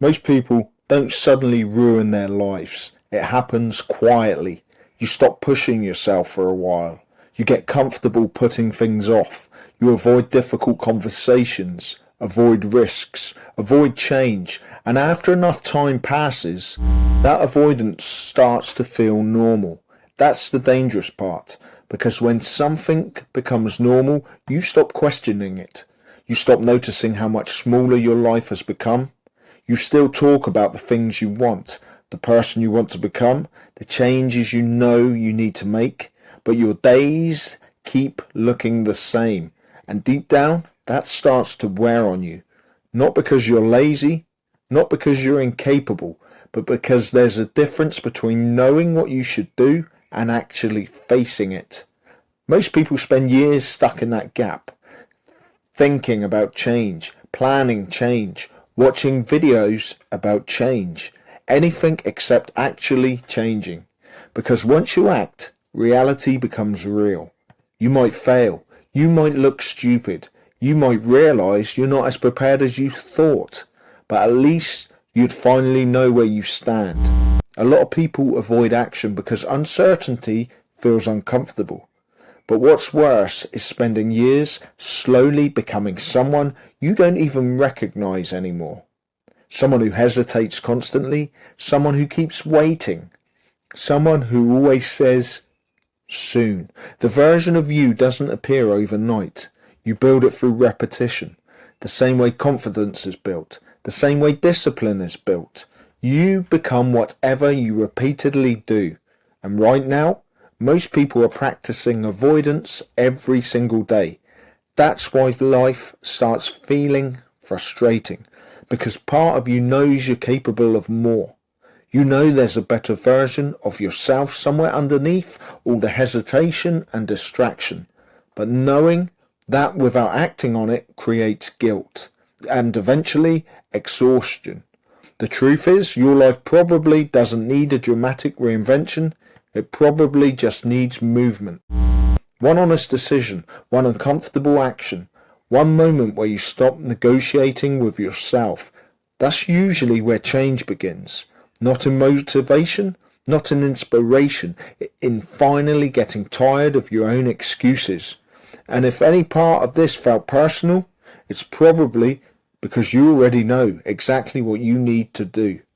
Most people don't suddenly ruin their lives. It happens quietly. You stop pushing yourself for a while. You get comfortable putting things off. You avoid difficult conversations, avoid risks, avoid change. And after enough time passes, that avoidance starts to feel normal. That's the dangerous part. Because when something becomes normal, you stop questioning it. You stop noticing how much smaller your life has become. You still talk about the things you want, the person you want to become, the changes you know you need to make, but your days keep looking the same. And deep down, that starts to wear on you. Not because you're lazy, not because you're incapable, but because there's a difference between knowing what you should do and actually facing it. Most people spend years stuck in that gap, thinking about change, planning change, watching videos about change, anything except actually changing. Because once you act, reality becomes real. You might fail, you might look stupid, you might realize you're not as prepared as you thought, but at least you'd finally know where you stand. A lot of people avoid action because uncertainty feels uncomfortable. But what's worse is spending years slowly becoming someone you don't even recognize anymore. Someone who hesitates constantly, someone who keeps waiting, someone who always says, soon. The version of you doesn't appear overnight. You build it through repetition. The same way confidence is built, the same way discipline is built. You become whatever you repeatedly do. And right now, most people are practicing avoidance every single day. That's why life starts feeling frustrating, because part of you knows you're capable of more. You know there's a better version of yourself somewhere underneath all the hesitation and distraction. But knowing that without acting on it creates guilt and eventually exhaustion. The truth is, your life probably doesn't need a dramatic reinvention. It probably just needs movement. One honest decision, one uncomfortable action, one moment where you stop negotiating with yourself. That's usually where change begins. Not in motivation, not in inspiration, in finally getting tired of your own excuses. And if any part of this felt personal, it's probably because you already know exactly what you need to do.